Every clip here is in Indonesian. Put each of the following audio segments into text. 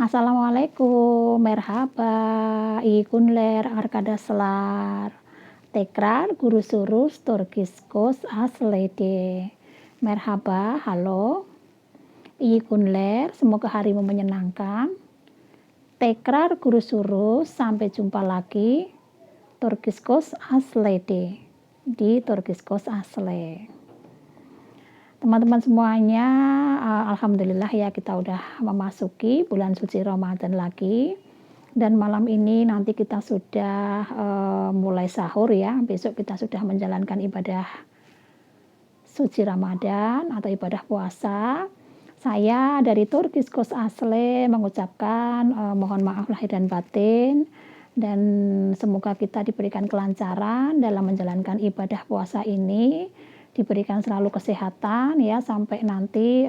Assalamualaikum, merhaba, iyi günler arkadaşlar. Tekrar görüşürüz Turkiskos Aslede. Merhaba, halo, iyi günler, semoga harimu menyenangkan. Tekrar görüşürüz, sampai jumpa lagi. Turkiskos Aslede, di Turkiskos Asle. Teman-teman semuanya, alhamdulillah ya kita udah memasuki bulan suci Ramadan lagi. Dan malam ini nanti kita sudah mulai sahur ya. Besok kita sudah menjalankan ibadah suci Ramadan atau ibadah puasa. Saya dari Turkiskos Asle mengucapkan mohon maaf lahir dan batin. Dan semoga kita diberikan kelancaran dalam menjalankan ibadah puasa ini. Diberikan selalu kesehatan ya sampai nanti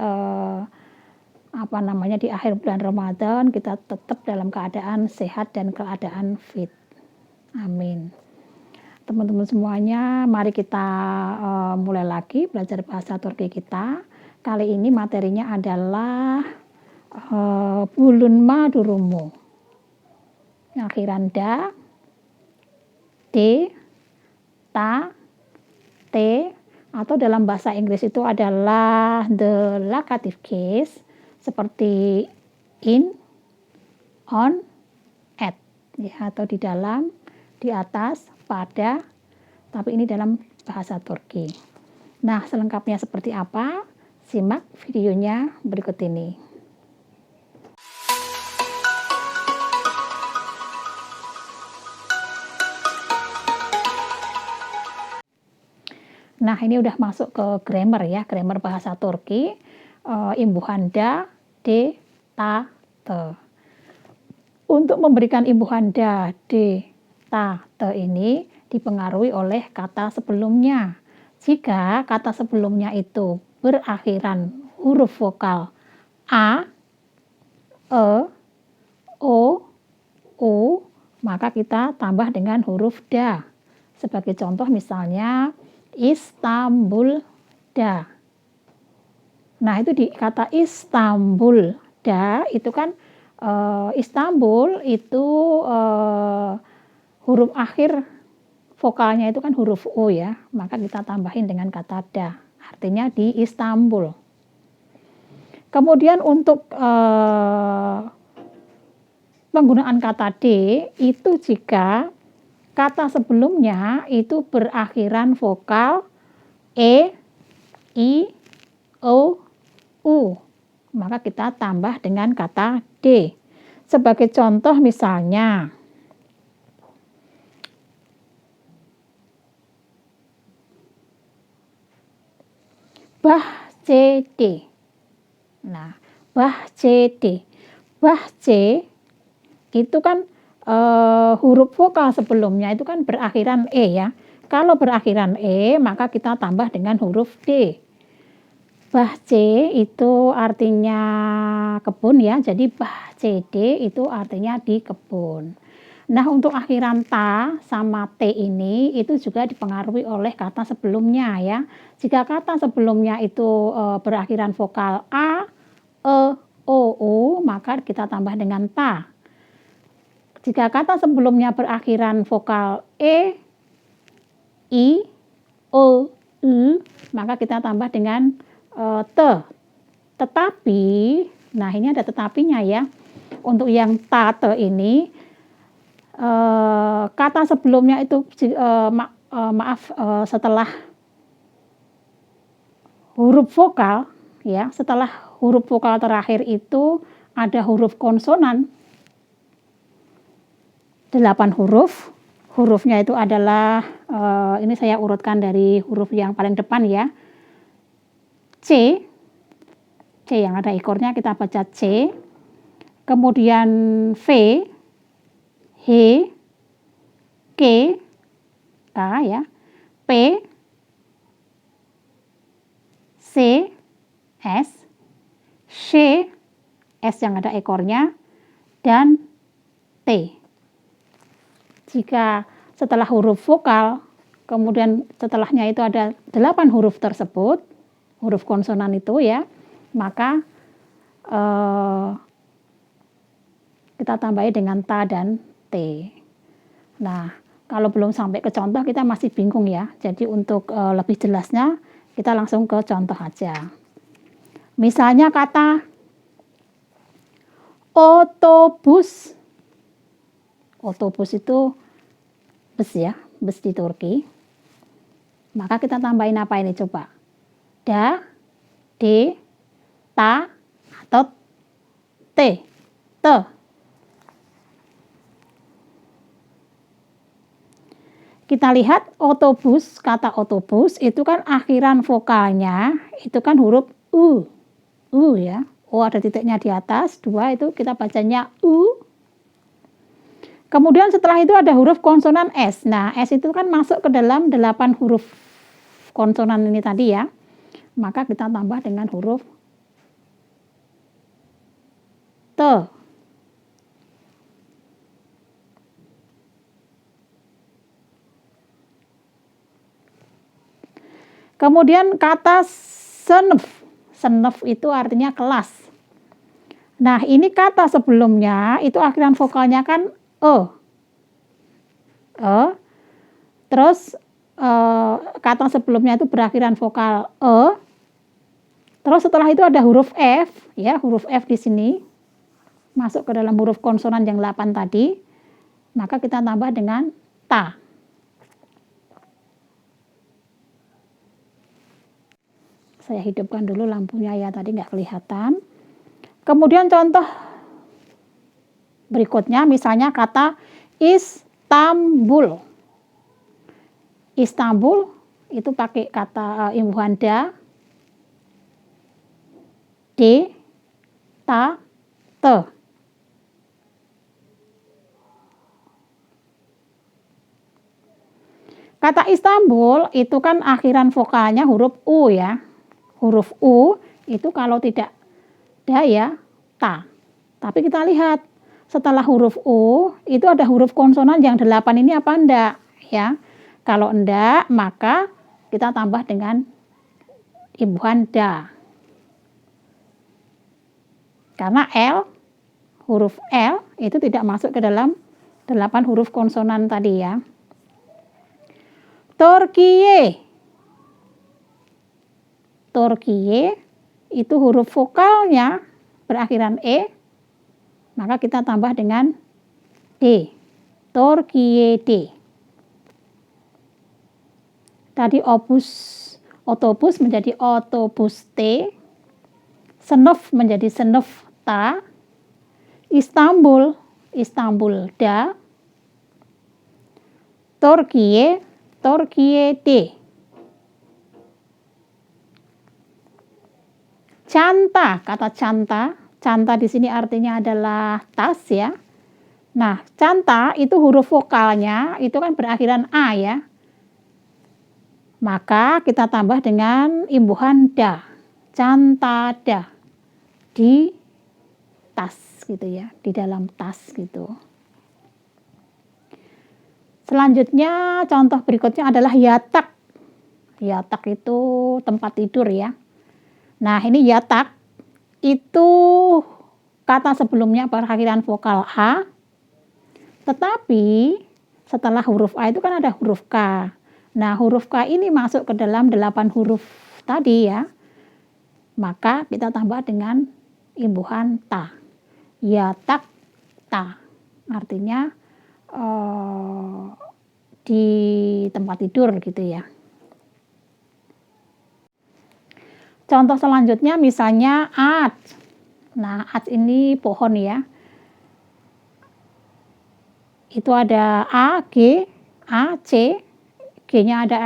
di akhir bulan Ramadan kita tetap dalam keadaan sehat dan keadaan fit. Amin. Teman-teman semuanya, mari kita mulai lagi belajar bahasa Turki kita. Kali ini materinya adalah bulunma durumu. Akhiran da, de, ta, te, atau dalam bahasa Inggris itu adalah the locative case seperti in, on, at ya, atau di dalam, di atas, pada, tapi ini dalam bahasa Turki. Nah, selengkapnya seperti apa? Simak videonya berikut ini. Nah, ini udah masuk ke grammar ya, grammar bahasa Turki. Imbuhan da, de, ta, te. Untuk memberikan imbuhan da, de, ta, te ini dipengaruhi oleh kata sebelumnya. Jika kata sebelumnya itu berakhiran huruf vokal a, e, o, u, maka kita tambah dengan huruf da. Sebagai contoh misalnya Istanbul da. Nah, itu di kata Istanbul da itu kan Istanbul itu huruf akhir vokalnya itu kan huruf O ya, maka kita tambahin dengan kata da. Artinya di Istanbul. Kemudian untuk penggunaan kata D itu jika kata sebelumnya itu berakhiran vokal e, i, o, u. Maka kita tambah dengan kata D. Sebagai contoh misalnya, bahçede. Nah, bahçede. Bahçe itu kan huruf vokal sebelumnya itu kan berakhiran E ya. Kalau berakhiran E, maka kita tambah dengan huruf D. Bahçe itu artinya kebun ya, jadi bahçede itu artinya di kebun. Nah, untuk akhiran ta sama t ini itu juga dipengaruhi oleh kata sebelumnya ya. Jika kata sebelumnya itu berakhiran vokal a, e, o, u, maka kita tambah dengan ta. Jika kata sebelumnya berakhiran vokal e, i, o, u, maka kita tambah dengan te. Tetapi, nah ini ada tetapinya ya. Untuk yang ta, te ini, kata sebelumnya itu setelah huruf vokal ya, setelah huruf vokal terakhir itu ada huruf konsonan. 8 huruf, hurufnya itu adalah ini saya urutkan dari huruf yang paling depan ya. C yang ada ekornya kita baca C, kemudian V, H, K, K ya, P, C, S, Sh, S yang ada ekornya, dan T. Jika setelah huruf vokal, kemudian setelahnya itu ada 8 huruf tersebut, huruf konsonan itu ya, maka kita tambahi dengan ta dan t. Nah, kalau belum sampai ke contoh kita masih bingung ya. Jadi untuk lebih jelasnya kita langsung ke contoh aja. Misalnya kata otobus. Otobus itu bus ya, bus di Turki. Maka kita tambahin apa ini coba? Da, de, ta, atau te. Te. Kita lihat otobus, kata otobus itu kan akhiran vokalnya itu kan huruf u. U ya. O ada titiknya di atas, 2 itu kita bacanya u. Kemudian setelah itu ada huruf konsonan S. Nah, S itu kan masuk ke dalam 8 huruf konsonan ini tadi ya. Maka kita tambah dengan huruf te. Kemudian kata senef. Senef itu artinya kelas. Nah, ini kata sebelumnya itu akhiran vokalnya kan e. Terus kata sebelumnya itu berakhiran vokal e. Terus setelah itu ada huruf F, ya, huruf F di sini masuk ke dalam huruf konsonan yang 8 tadi. Maka kita tambah dengan ta. Saya hidupkan dulu lampunya ya, tadi nggak kelihatan. Kemudian contoh berikutnya misalnya kata Istanbul. Istanbul itu pakai kata imbuhan da, de, ta, te. Kata Istanbul itu kan akhiran vokalnya huruf U ya. Huruf U itu kalau tidak da ya, ta. Tapi kita lihat setelah huruf U itu ada huruf konsonan yang 8 ini apa enggak ya. Kalau enggak maka kita tambah dengan imbuhan da. Karena L, huruf L itu tidak masuk ke dalam 8 huruf konsonan tadi ya. Turkiye. Turkiye itu huruf vokalnya berakhiran E, maka kita tambah dengan D. Turkiye D. Tadi otobus menjadi otobus T, senef menjadi senef ta, Istanbul da, Turkiye D. Canta, kata canta di sini artinya adalah tas ya. Nah, canta itu huruf vokalnya itu kan berakhiran A ya. Maka kita tambah dengan imbuhan da. Cantada. Di tas gitu ya, di dalam tas gitu. Selanjutnya contoh berikutnya adalah yatak. Yatak itu tempat tidur ya. Nah, ini yatak itu kata sebelumnya berakhiran vokal A, tetapi setelah huruf A itu kan ada huruf K. Nah, huruf K ini masuk ke dalam 8 huruf tadi ya. Maka kita tambah dengan imbuhan ta. Yatak ta. Artinya di tempat tidur gitu ya. Contoh selanjutnya misalnya ac. Nah, ac ini pohon ya. Itu ada A, G, A, C. G-nya ada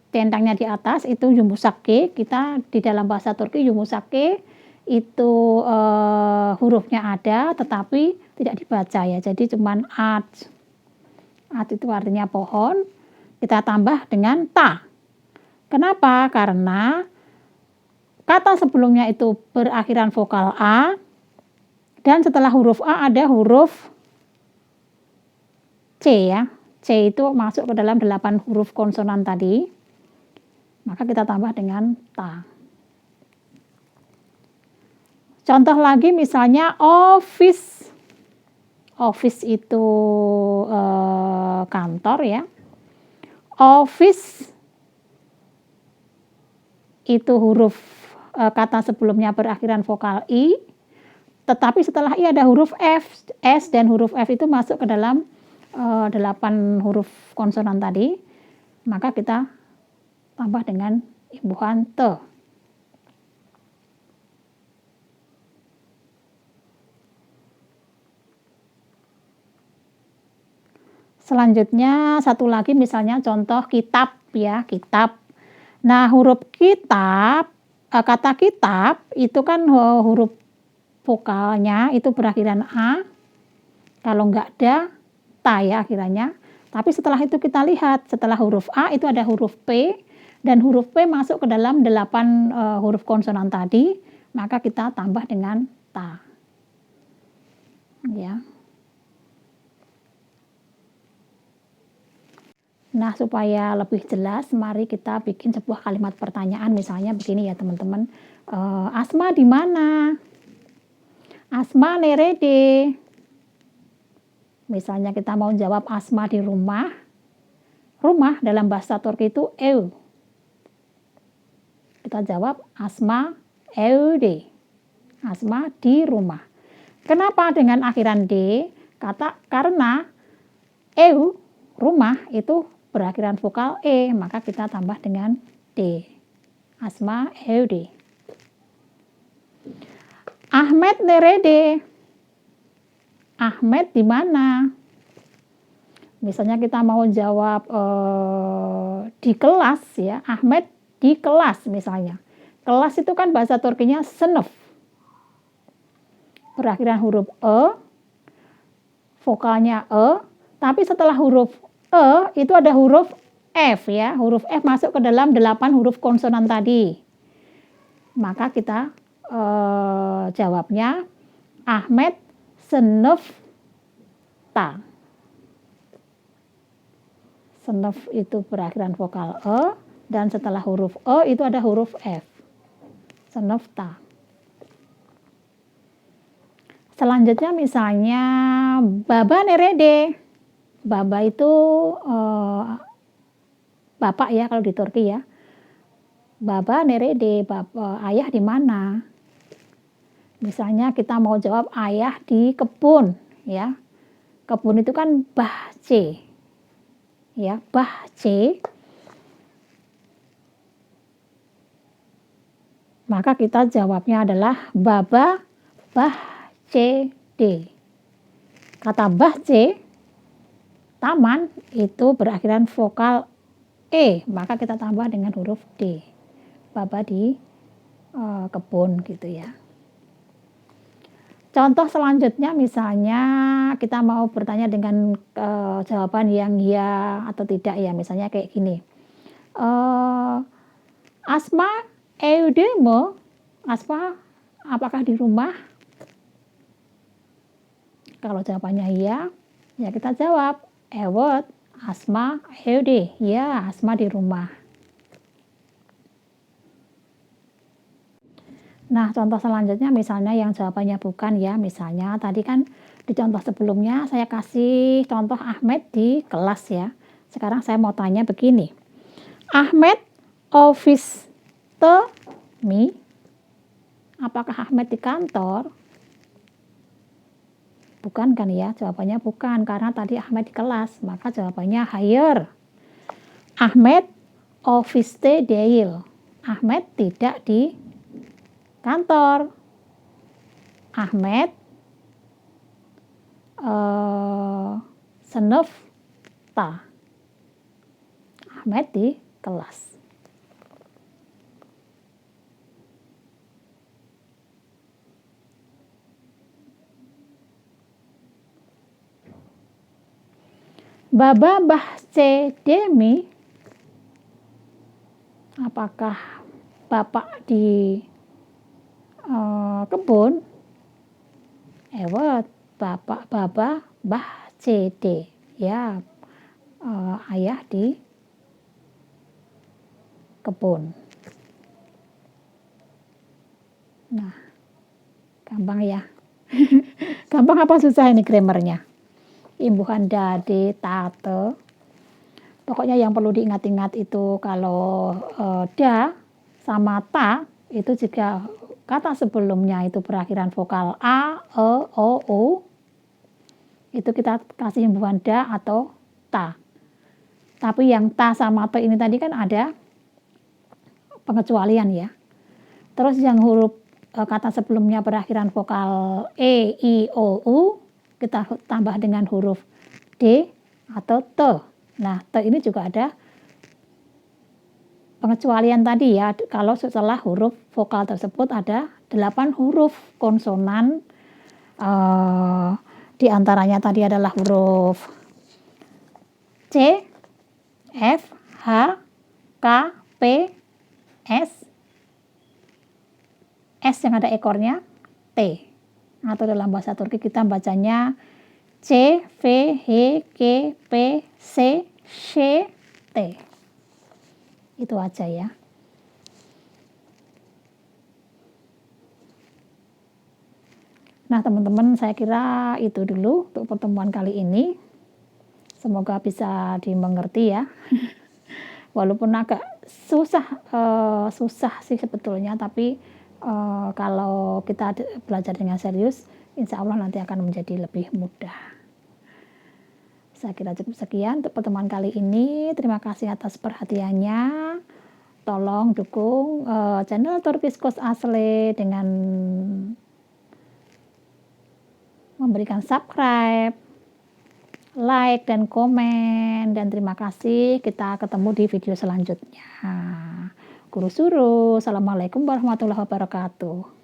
centangnya di atas, itu yumuşak. Kita di dalam bahasa Turki yumuşak itu hurufnya ada tetapi tidak dibaca ya. Jadi cuman ac. Ac itu artinya pohon. Kita tambah dengan ta. Kenapa? Karena kata sebelumnya itu berakhiran vokal A, dan setelah huruf A ada huruf C ya. C itu masuk ke dalam 8 huruf konsonan tadi. Maka kita tambah dengan ta. Contoh lagi misalnya office. office itu kantor ya. Office itu huruf kata sebelumnya berakhiran vokal I, tetapi setelah I ada huruf F, S dan huruf F itu masuk ke dalam 8 huruf konsonan tadi, maka kita tambah dengan imbuhan te. Selanjutnya satu lagi misalnya contoh kitab ya, kitab. Nah, huruf kitab, kata kitab itu kan huruf vokalnya itu berakhiran A. Kalau enggak ada ta ya akhirannya. Tapi setelah itu kita lihat, setelah huruf A itu ada huruf P dan huruf P masuk ke dalam 8 huruf konsonan tadi, maka kita tambah dengan ta. Ya. Nah, supaya lebih jelas, mari kita bikin sebuah kalimat pertanyaan. Misalnya begini ya teman-teman, Asma di mana? Asma nerede. Misalnya kita mau jawab Asma di rumah. Rumah dalam bahasa Turki itu ev. Kita jawab Asma evde. Asma di rumah. Kenapa dengan akhiran D? Karena ev, rumah itu berakhiran vokal E, maka kita tambah dengan D. Asma evde. Ahmed nerede. Ahmed di mana? Misalnya kita mau jawab di kelas ya, Ahmed di kelas misalnya. Kelas itu kan bahasa Turkinya sınıf. Berakhiran huruf E, vokalnya E, tapi setelah huruf E itu ada huruf F ya, huruf F masuk ke dalam 8 huruf konsonan tadi. Maka kita jawabnya Ahmed sınıfta. Sınıf itu berakhiran vokal E dan setelah huruf E itu ada huruf F. Sınıfta. Selanjutnya misalnya Baba nerede. Baba itu bapak ya kalau di Turki ya. Baba nerede, ayah di mana? Misalnya kita mau jawab ayah di kebun ya. Kebun itu kan bahçe. Ya, bahçe. Maka kita jawabnya adalah Baba bahçede. Kata bahçe taman itu berakhiran vokal E, maka kita tambah dengan huruf D. Baba di kebun gitu ya. Contoh selanjutnya misalnya kita mau bertanya dengan jawaban yang ya atau tidak ya. Misalnya kayak gini. Asma evde mi? Asma apakah di rumah? Kalau jawabannya iya, ya kita jawab evet, Asma evde. Ya, Asma di rumah. Nah, contoh selanjutnya misalnya yang jawabannya bukan ya. Misalnya tadi kan di contoh sebelumnya saya kasih contoh Ahmed di kelas ya. Sekarang saya mau tanya begini. Ahmed office mi? Apakah Ahmed di kantor? Bukan kan ya? Jawabannya bukan karena tadi Ahmed di kelas. Maka jawabannya hayır. Ahmed office değil. Ahmed tidak di kantor. Ahmed sınıfta. Ahmed di kelas. Baba bahçede mi? Apakah bapak di kebun? Evet, baba bahçede. Ya, ayah di kebun. Nah, gampang ya. Gampang apa susah ini grammarnya? imbuhan da, de, ta, te. Pokoknya yang perlu diingat-ingat itu kalau da sama ta itu jika kata sebelumnya itu berakhiran vokal a, e, o, u, itu kita kasih imbuhan da atau ta. Tapi yang ta sama te ini tadi kan ada pengecualian ya. Terus yang huruf kata sebelumnya berakhiran vokal e, i, o, u, kita tambah dengan huruf d atau te. Nah, te ini juga ada pengecualian tadi ya. Kalau setelah huruf vokal tersebut ada 8 huruf konsonan. Di antaranya tadi adalah huruf C, F, H, K, P, S yang ada ekornya T, atau dalam bahasa Turki kita bacanya C, V, H, K, P, C, Ş, T. Itu aja ya. Nah teman-teman, saya kira itu dulu untuk pertemuan kali ini. Semoga bisa dimengerti ya. Walaupun agak susah sih sebetulnya, tapi kalau kita belajar dengan serius, insya Allah nanti akan menjadi lebih mudah. Saya kira cukup sekian untuk pertemuan kali ini. Terima kasih atas perhatiannya. Tolong dukung channel Turkish Coach Asli dengan memberikan subscribe, like, dan komen. Dan terima kasih. Kita ketemu di video selanjutnya. Guru suruh. Assalamualaikum warahmatullahi wabarakatuh.